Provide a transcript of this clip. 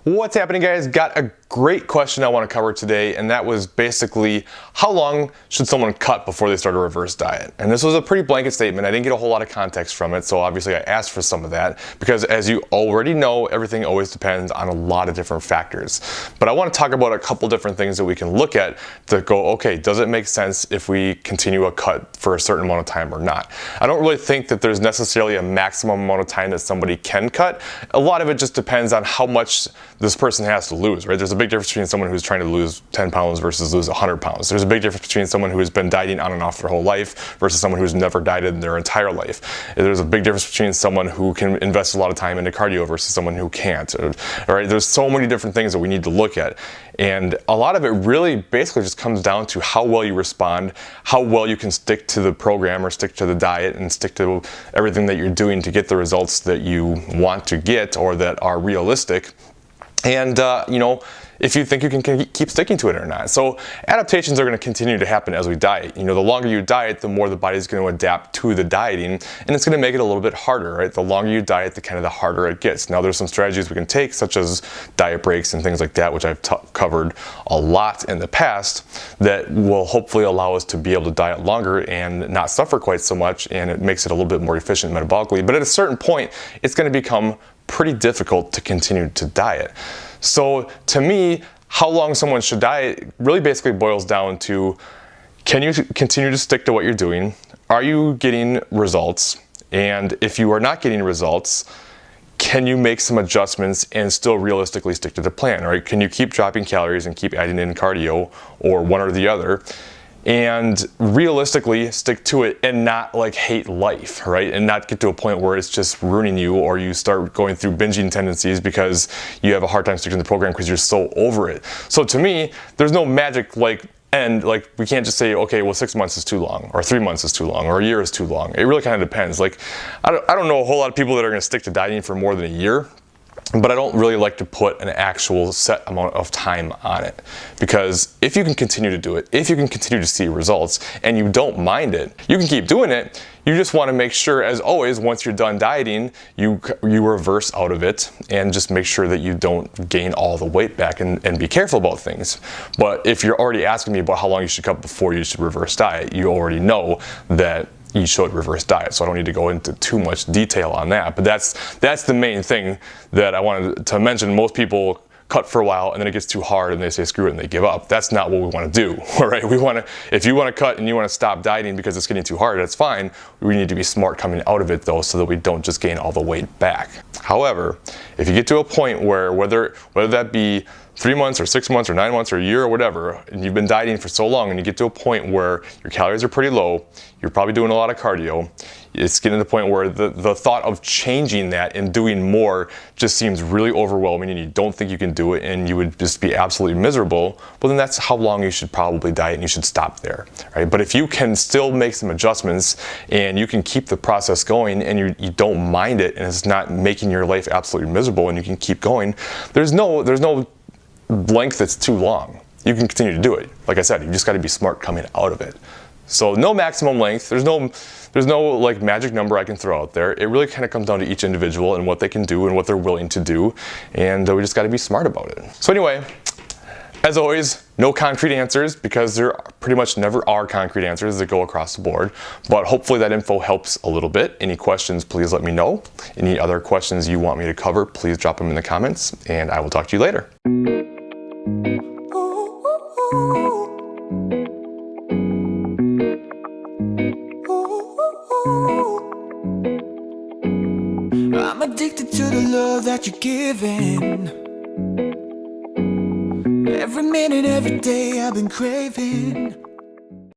What's happening, guys? Got a great question I want to cover today, and that was basically how long should someone cut before they start a reverse diet? And this was a pretty blanket statement. I didn't get a whole lot of context from it, so obviously I asked for some of that because, as you already know, everything always depends on a lot of different factors. But I want to talk about a couple different things that we can look at to go, okay, does it make sense if we continue a cut for a certain amount of time or not? I don't really think that there's necessarily a maximum amount of time that somebody can cut. A lot of it just depends on how much this person has to lose, right? There's a big difference between someone who's trying to lose 10 pounds versus lose 100 pounds. There's a big difference between someone who has been dieting on and off their whole life versus someone who's never dieted in their entire life. There's a big difference between someone who can invest a lot of time into cardio versus someone who can't. All right, there's so many different things that we need to look at. And a lot of it really basically just comes down to how well you respond, how well you can stick to the program or stick to the diet and stick to everything that you're doing to get the results that you want to get or that are realistic. And, if you think you can keep sticking to it or not. So adaptations are going to continue to happen as we diet. The longer you diet, the more the body's going to adapt to the dieting, and it's going to make it a little bit harder, right? The longer you diet, the harder it gets. Now, there's some strategies we can take, such as diet breaks and things like that, which I've covered a lot in the past, that will hopefully allow us to be able to diet longer and not suffer quite so much, and it makes it a little bit more efficient metabolically. But at a certain point, it's going to become pretty difficult to continue to diet. So to me, how long someone should diet really basically boils down to, can you continue to stick to what you're doing? Are you getting results? And if you are not getting results, can you make some adjustments and still realistically stick to the plan, right? Can you keep dropping calories and keep adding in cardio, or one or the other, and realistically stick to it and not hate life, right? And not get to a point where it's just ruining you, or you start going through binging tendencies because you have a hard time sticking to the program because you're so over it. So to me, there's no magic end. We can't just say, okay, well, 6 months is too long, or 3 months is too long, or a year is too long. It really kind of depends. I don't know a whole lot of people that are going to stick to dieting for more than a year. But I don't really like to put an actual set amount of time on it, because if you can continue to do it, if you can continue to see results and you don't mind it, you can keep doing it. You just want to make sure, as always, once you're done dieting, you reverse out of it and just make sure that you don't gain all the weight back, and be careful about things. But if you're already asking me about how long you should cut before you should reverse diet, you already know that you should reverse diet, so I don't need to go into too much detail on that. But that's the main thing that I wanted to mention. Most people cut for a while and then it gets too hard and they say screw it and they give up. That's not what we want to do. All right, if you want to cut and you want to stop dieting because it's getting too hard, that's fine. We need to be smart coming out of it, though, so that we don't just gain all the weight back. However, if you get to a point where whether that be 3 months or 6 months or 9 months or a year or whatever, and you've been dieting for so long and you get to a point where your calories are pretty low, you're probably doing a lot of cardio, it's getting to the point where the thought of changing that and doing more just seems really overwhelming, and you don't think you can do it, and you would just be absolutely miserable, well, then that's how long you should probably diet, and you should stop there, right? But if you can still make some adjustments and you can keep the process going and you don't mind it, and it's not making your life absolutely miserable, and you can keep going, there's no length that's too long. You can continue to do it. Like I said, you just got to be smart coming out of it. So no maximum length. There's no magic number I can throw out there. It really kind of comes down to each individual and what they can do and what they're willing to do, and we just got to be smart about it. So anyway, as always, no concrete answers, because there pretty much never are concrete answers that go across the board. But hopefully that info helps a little bit. Any questions, please let me know. Any other questions you want me to cover, please drop them in the comments, and I will talk to you later. I'm addicted to the love that you're giving. Every minute, every day I've been craving.